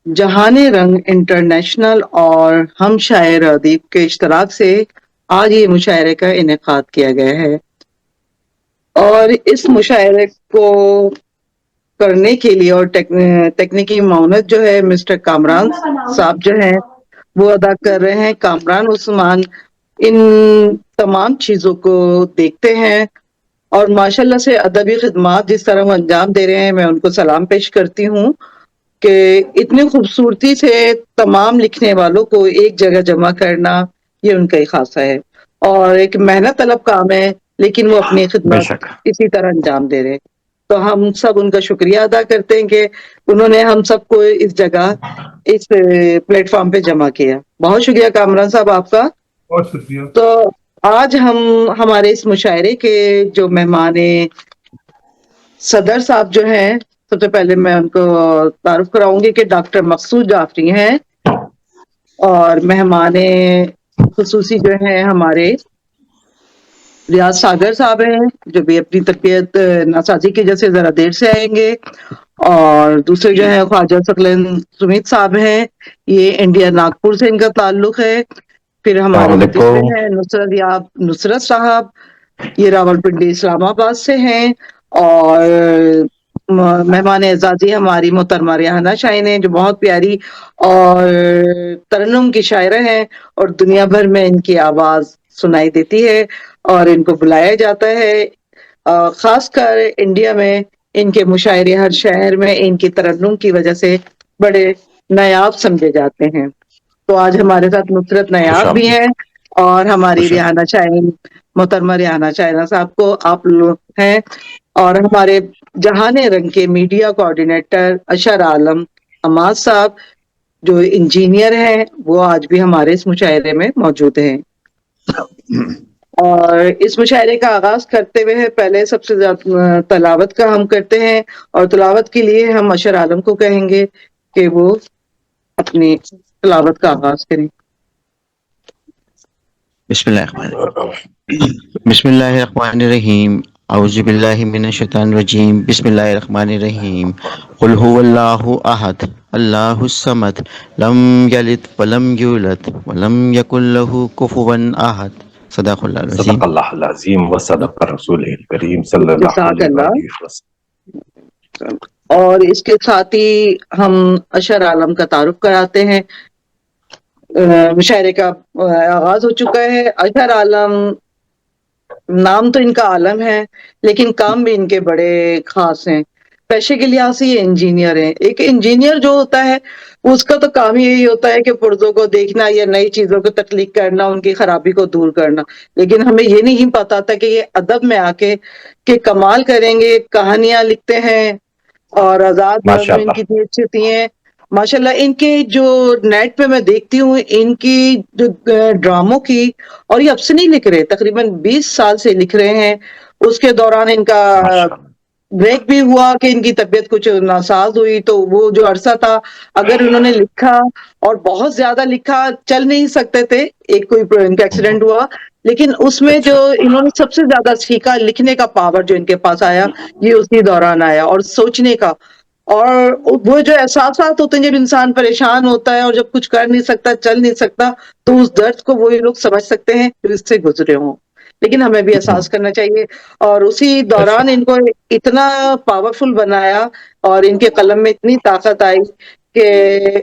جہان رنگ انٹرنیشنل اور ہم شاعر ادیب کے اشتراک سے آج یہ مشاعرے کا انعقاد کیا گیا ہے، اور اس مشاعرے کو کرنے کے لیے اور تکنیکی معاونت جو ہے مسٹر کامران صاحب جو ہیں وہ ادا کر رہے ہیں۔ کامران عثمان ان تمام چیزوں کو دیکھتے ہیں اور ماشاءاللہ سے ادبی خدمات جس طرح وہ انجام دے رہے ہیں، میں ان کو سلام پیش کرتی ہوں کہ اتنی خوبصورتی سے تمام لکھنے والوں کو ایک جگہ جمع کرنا یہ ان کا ہی خاصہ ہے، اور ایک محنت طلب کام ہے، لیکن وہ اپنی بے خدمات شک اسی طرح انجام دے رہے ہیں۔ تو ہم سب ان کا شکریہ ادا کرتے ہیں کہ انہوں نے ہم سب کو اس جگہ اس پلیٹ فارم پہ جمع کیا۔ بہت شکریہ کامران صاحب آپ کا۔ بہت شکریہ۔ تو آج ہم ہمارے اس مشاعرے کے جو مہمان صدر صاحب جو ہیں، سب سے پہلے میں ان کو تعارف کراؤں گی کہ ڈاکٹر مقصود جعفری ہیں، اور مہمان خصوصی جو ہیں ہمارے ریاض ساگر صاحب ہیں، جو بھی اپنی طبیعت ناسازی کی وجہ سے ذرا دیر سے آئیں گے، اور دوسرے جو ہیں خواجہ ثقلین سمیت صاحب ہیں، یہ انڈیا ناگپور سے ان کا تعلق ہے۔ پھر ہمارے السلام مجلس میں علیکم۔ ہیں نصرت یاب نصرت صاحب، یہ راولپنڈی اسلام آباد سے ہیں، اور مہمان اعزازی ہماری محترمہ ریحانہ شاہین ہیں، جو بہت پیاری اور ترنم کی شاعرہ ہیں، اور دنیا بھر میں ان کی آواز سنائی دیتی ہے اور ان کو بلایا جاتا ہے، خاص کر انڈیا میں ان کے مشاعرے ہر شہر میں ان کی ترنم کی وجہ سے بڑے نایاب سمجھے جاتے ہیں۔ تو آج ہمارے ساتھ نصرت خوش نایاب بھی آمدید۔ ہیں، اور ہماری خوش آمدید۔ ریحانہ شاہین محترمہ ریحانہ شاہینہ صاحب کو آپ لوگ ہیں، اور ہمارے جہان رنگ کے میڈیا کوآرڈینیٹر اشر عالم حماد صاحب جو انجینئر ہیں، وہ آج بھی ہمارے اس مشاعرے میں موجود ہیں۔ اور اس مشاعرے کا آغاز کرتے ہوئے پہلے سب سے زیادہ تلاوت کا ہم کرتے ہیں، اور تلاوت کے لیے ہم اشر عالم کو کہیں گے کہ وہ اپنی تلاوت کا آغاز کریں۔ بسم اللہ الرحمن الرحیم، بسم اللہ الرحمن الرحیم، اعوذ باللہ من الشیطان الرجیم، بسم اللہ الرحمن الرحیم، قل هو اللہ احد اللہ الصمد لم یلد ولم یولد ولم یکن له کفوا احد۔ صدق اللہ العظیم۔ صدق اللہ العظیم و صدق رسول کریم صلی اللہ جزاک علیہ اللہ۔ وآلہ وسلم۔ اور اس کے ساتھ ہی ہم اشر عالم کا تعارف کراتے ہیں۔ مشاعرے کا آغاز ہو چکا ہے۔ اشر عالم نام تو ان کا عالم ہے، لیکن کام بھی ان کے بڑے خاص ہیں۔ پیشے کے لحاظ سے یہ انجینئر ہیں۔ ایک انجینئر جو ہوتا ہے اس کا تو کام یہی ہوتا ہے کہ پرزوں کو دیکھنا یا نئی چیزوں کو تخلیق کرنا، ان کی خرابی کو دور کرنا، لیکن ہمیں یہ نہیں پتا تھا کہ یہ ادب میں آ کے کہ کمال کریں گے، کہانیاں لکھتے ہیں، اور آزاد نظم ان ماشاءاللہ۔ کی اتنی اچھی ہوتی ہیں ماشاءاللہ۔ ان کے جو نیٹ پہ میں دیکھتی ہوں ان کی جو ڈراموں کی، اور یہ اب سے نہیں لکھ رہے، تقریباً 20 سال سے لکھ رہے ہیں۔ اس کے دوران ان کا ماشاءاللہ۔ بریک بھی ہوا کہ ان کی طبیعت کچھ ناساز ہوئی، تو وہ جو عرصہ تھا اگر انہوں نے لکھا اور بہت زیادہ لکھا، چل نہیں سکتے تھے، ایک کوئی ان کا ایکسیڈنٹ ہوا، لیکن اس میں جو اچھا۔ انہوں نے سب سے زیادہ سیکھا، لکھنے کا پاور جو ان کے پاس آیا یہ اسی دوران آیا، اور سوچنے کا، اور وہ جو احساسات ہوتے ہیں جب انسان پریشان ہوتا ہے اور جب کچھ کر نہیں سکتا، چل نہیں سکتا، تو اس درد کو وہی لوگ سمجھ سکتے ہیں جو اس سے گزرے ہوں، لیکن ہمیں بھی احساس کرنا چاہیے۔ اور اسی بے دوران شک۔ ان کو اتنا پاورفل بنایا اور ان کے قلم میں اتنی طاقت آئی کہ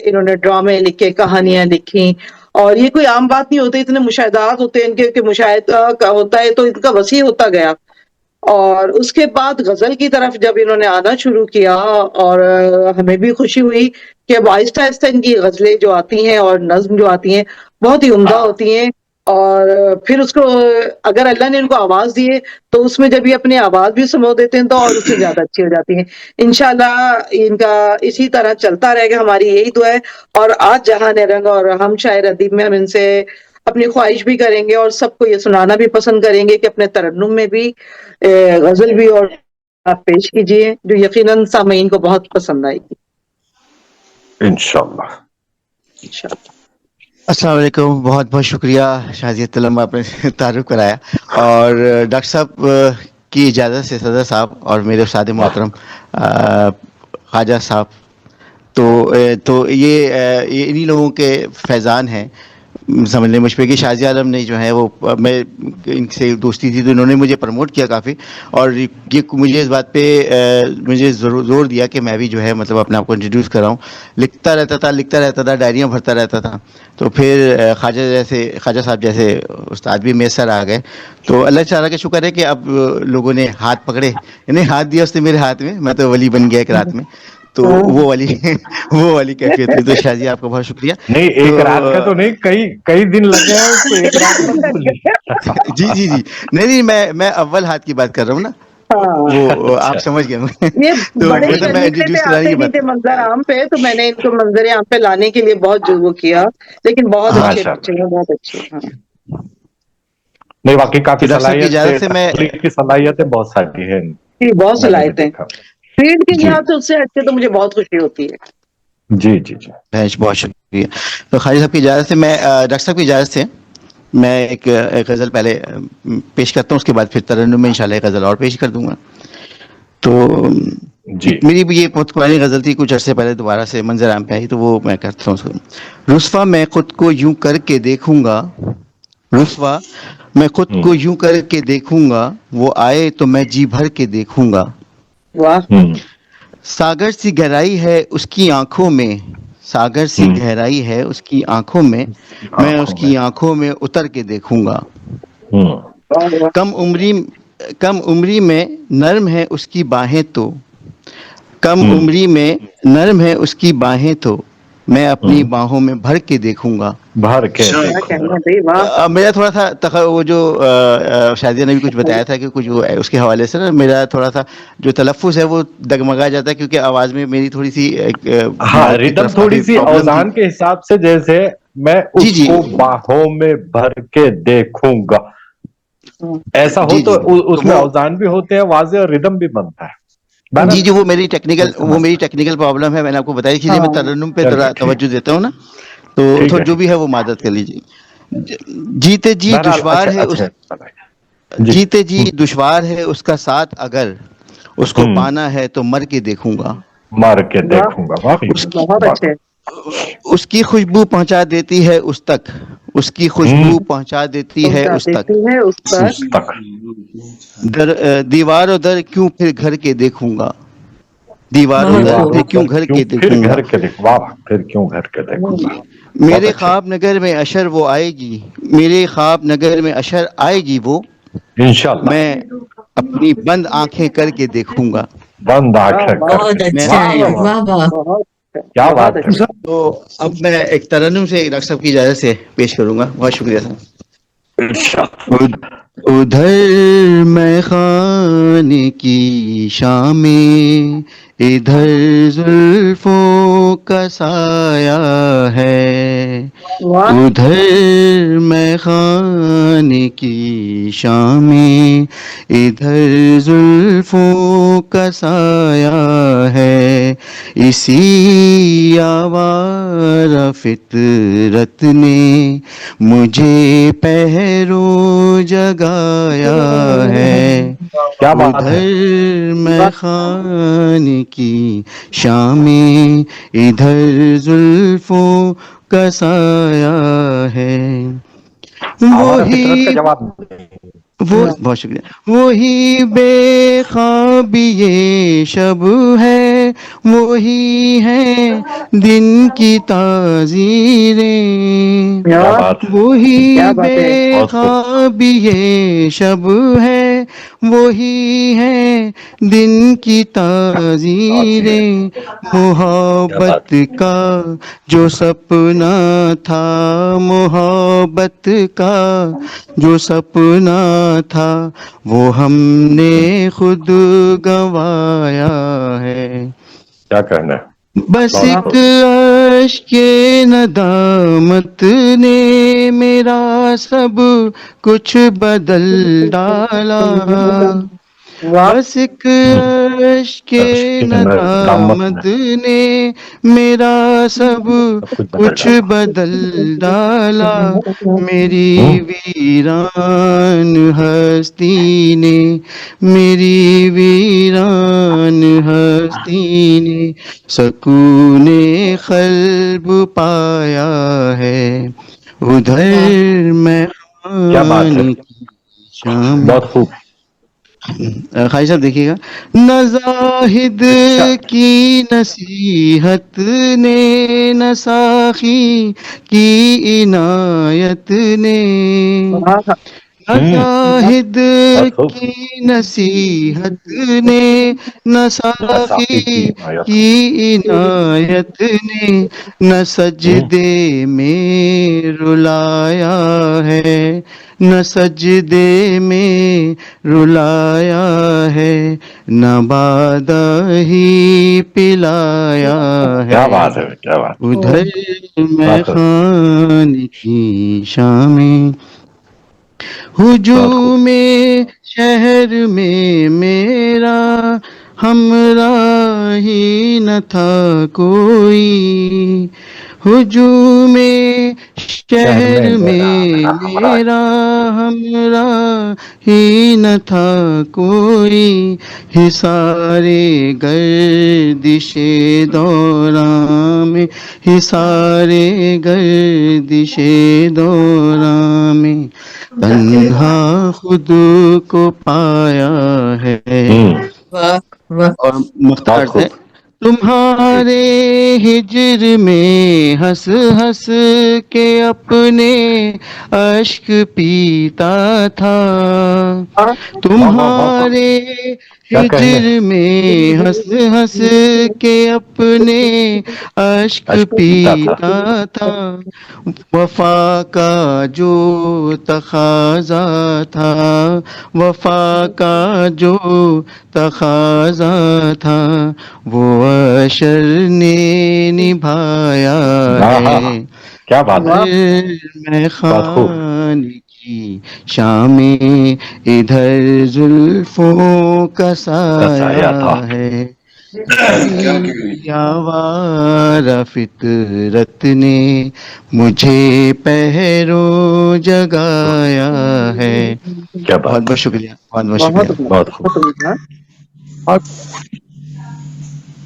انہوں نے ڈرامے لکھے، کہانیاں لکھی، اور یہ کوئی عام بات نہیں ہوتی، اتنے مشاہدات ہوتے ہیں ان کے کہ مشاہدہ کا ہوتا ہے تو ان کا وسیع ہوتا گیا۔ اور اس کے بعد غزل کی طرف جب انہوں نے آنا شروع کیا، اور ہمیں بھی خوشی ہوئی کہ اب آہستہ آہستہ ان کی غزلیں جو آتی ہیں اور نظم جو آتی ہیں بہت ہی عمدہ ہوتی ہیں، اور پھر اس کو اگر اللہ نے ان کو آواز دی ہے تو اس میں جب یہ اپنی آواز بھی سمو دیتے ہیں تو اور اس سے زیادہ اچھی ہو جاتی ہیں۔ انشاءاللہ ان کا اسی طرح چلتا رہے گا، ہماری یہی دعا ہے۔ اور آج جہان رنگ اور ہم شاعر ادیب میں ہم ان سے اپنی خواہش بھی کریں گے اور سب کو یہ سنانا بھی پسند کریں گے کہ اپنے ترنم میں بھی غزل بھی اور آپ پیش کیجئے، جو یقیناً سامعین کو بہت پسند آئے گی انشاءاللہ۔ انشاءاللہ۔ السلام علیکم، بہت بہت شکریہ شازیہ علم، آپ نے تعارف کرایا، اور ڈاکٹر صاحب کی اجازت سے صدر صاحب اور میرے استاد محترم خواجہ صاحب تو یہ انہی لوگوں کے فیضان ہیں، سمجھ لیں مجھ پہ کہ شازیہ عالم نے جو ہے وہ، میں ان سے دوستی تھی تو انہوں نے مجھے پروموٹ کیا کافی، اور یہ مجھے اس بات پہ مجھے زور دیا کہ میں بھی جو ہے مطلب اپنے آپ کو انٹروڈیوس کراؤں. لکھتا رہتا تھا، ڈائریاں بھرتا رہتا تھا. تو پھر خواجہ صاحب جیسے استاد بھی میسر آ گئے. تو اللہ تعالیٰ کا شکر ہے کہ اب لوگوں نے ہاتھ پکڑے، انہیں ہاتھ دیا اس نے میرے ہاتھ میں، میں تو ولی بن گیا ایک رات میں. تو وہ والی کیفیت ہوئی. تو شاہ جی آپ کا بہت شکریہ. نہیں ایک رات کا تو نہیں، کئی دن لگے ہیں اس کو ایک رات میں بھولی. جی نہیں میں اول ہاتھ کی بات کر رہا ہوں نا، وہ آپ سمجھ گئے. یہ تو بڑے مطلب میں کرنے کے انٹروڈیوس لیے کرانے آتے کی نہیں بات. تھے منظر عام پہ، تو میں نے ان کو منظر عام پہ لانے کے لیے بہت جو کیا، لیکن بہت اچھے بچے ہیں، بہت اچھے. نہیں واقعی کافی ڈاکٹر صاحب کی اجازت سے میں تخلیق کی صلاحیتیں بہت ساری ہیں. جی بہت میں نے بھی صلاحیتیں دیکھا. فیلڈ کے جی لحاظ سے اس سے ہٹ کے تو مجھے بہت خوشی ہوتی ہے. جی بہت شکریہ. تو خالد صاحب کی اجازت سے میں ڈاکٹر صاحب کی اجازت سے میں ایک غزل پہلے پیش کرتا ہوں، اس کے بعد پھر ترنم میں انشاءاللہ ایک غزل اور پیش کر دوں گا. تو جی میری بھی یہ بہت پرانی غزل تھی، کچھ عرصے پہلے دوبارہ سے منظر عام پہ آئی، تو وہ میں کرتا ہوں اس کو. رسوا میں خود کو یوں کر کے دیکھوں گا، رسوا میں خود کو یوں کر کے دیکھوں گا، وہ آئے تو میں جی بھر کے دیکھوں گا. واہ. ساگر سی گہرائی ہے اس کی آنکھوں میں، ساگر سی گہرائی ہے اس کی آنکھوں میں، میں اس کی آنکھوں میں اتر کے دیکھوں گا. کم عمری میں نرم ہے اس کی باہیں تو، کم عمری میں نرم ہے اس کی باہیں تو، میں اپنی باہوں میں بھر کے دیکھوں گا. بھر کے کیا کہنا بھائی، واہ. میرا تھوڑا سا وہ جو شازیہ نے بھی کچھ بتایا تھا کہ کچھ وہ اس کے حوالے سے نا میرا تھوڑا سا جو تلفظ ہے وہ دگمگا جاتا ہے، کیونکہ آواز میں میری تھوڑی سی ہاں ماؤتھ کی ریدم طرف تھوڑی کافی سی پرابلم تھی. اوزان کے حساب سے، جیسے میں جی اس جی کو باہوں میں بھر کے دیکھوں گا، ایسا ہو جی تو جی تو اس میں اوزان بھی ہوتے ہیں واضح، اور ریدم بھی بنتا ہے. جی وہ میری ٹیکنیکل پرابلم ہے، میں نے آپ کو بتایا. اس لیے میں ترنم پہ ذرا توجہ دیتا ہوں نا، تو ٹھیک جو بھی ہے وہ معذرت کر لیجیے. جیتے جی بہرحال دشوار ہے اس، جیتے جی دشوار ہے اس کا ساتھ، اگر اس کو پانا ہے تو مر کے دیکھوں گا. مار کے دیکھوں گا. بہت اچھے. اس کی خوشبو پہنچا دیتی ہے اس تک، اس کی خوشبو پہنچا دیتی ہے اس تک. دیتی ہے اس تک. دیوار و در کیوں پھر گھر کے دیکھوں گا، دیوار و در پھر کیوں گھر کے دیکھوں گا. پھر کیوں گھر کے دیکھوں گا. میرے خواب نگر میں اشر وہ آئے گی، میرے خواب نگر میں اشر آئے گی وہ، انشاءاللہ میں اپنی بند آنکھیں کر کے دیکھوں گا. بند آنکھیں کر بہت کے. اچھا ہے، واہ واہ. کیا بات ہے. تو اب میں ایک ترنم سے ڈاکٹر صاحب کی اجازت سے پیش کروں گا. بہت شکریہ صاحب. ادھر میں خانے کی شامیں، ادھر زلفوں کا سایہ ہے، ادھر میں خانے کی شامیں، ادھر زلفوں کا سایہ ہے. اسی آوارہ فطرت نے مجھے پہروں جگایا ہے. کیا بات ہے. ادھر میں خانے کی شامیں، ادھر زلفوں کا سایہ ہے. آوارہ فطرت کا جواب بہت شکریہ. وہی بے خوابی یہ شب ہے، وہی ہے دن کی تعزیریں، وہی بے خوابی یہ شب ہے، وہی ہے دن کی تعزیریں. محبت کا جو سپنا تھا، محبت کا جو سپنا تھا، وہ ہم نے خود گنوایا ہے. کیا کہنا ہے. بس ایک اشک ندامت نے میرا سب کچھ بدل ڈالا، بس ایک اشک ندامت نے میرا سب کچھ بدل ڈالا، میری ویران ہستی نے، میری ویران ہستی نے سکون قلب پایا ہے، ادھر میں کیا بات ہے، شام بہت خوب. خائی صاحب دیکھیے گا، نہ زاہد کی نصیحت نے، نہ ساخی کی عنایت نے، نہ زاہد کی نصیحت نے، نہ ساخی کی عنایت نے، نہ سجدے میں رلایا ہے، نہ سجدے میں رلایا ہے، نہ بادہ ہی پلایا ہے، کیا بات ہے، کیا بات. ادھر میں خان کی شامیں، ہجوم شہر میں میرا ہمراہی نہ تھا کوئی، ہجوم شہر میں میرا ہمراہی نہ تھا کوئی، حصار گردش دوران میں، حصار گردش دوران میں تنہا خود کو پایا ہے، اور مختار ہے، تمہارے ہجر میں ہنس ہنس کے اپنے اشک پیتا تھا، تمہارے ہجر میں ہنس ہنس کے اپنے اشک پیتا تھا، وفا کا جو تقاضا تھا، وفا کا جو تقاضا تھا وہ اشر نے نبھایا ہے، کیا بات ہے، میں خان کی شامیں ادھر زلفوں کا سایہ ہے، یاوارا فطرت نے مجھے پہروں جگایا ہے. کیا بہت بات. بہت شکریہ، بہت بہت شکریہ. بہت خوب،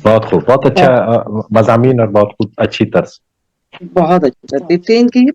بہت خوب، بہت اچھا مضامین اور بہت خوب، اچھی طرز. بہت اچھا 3 کی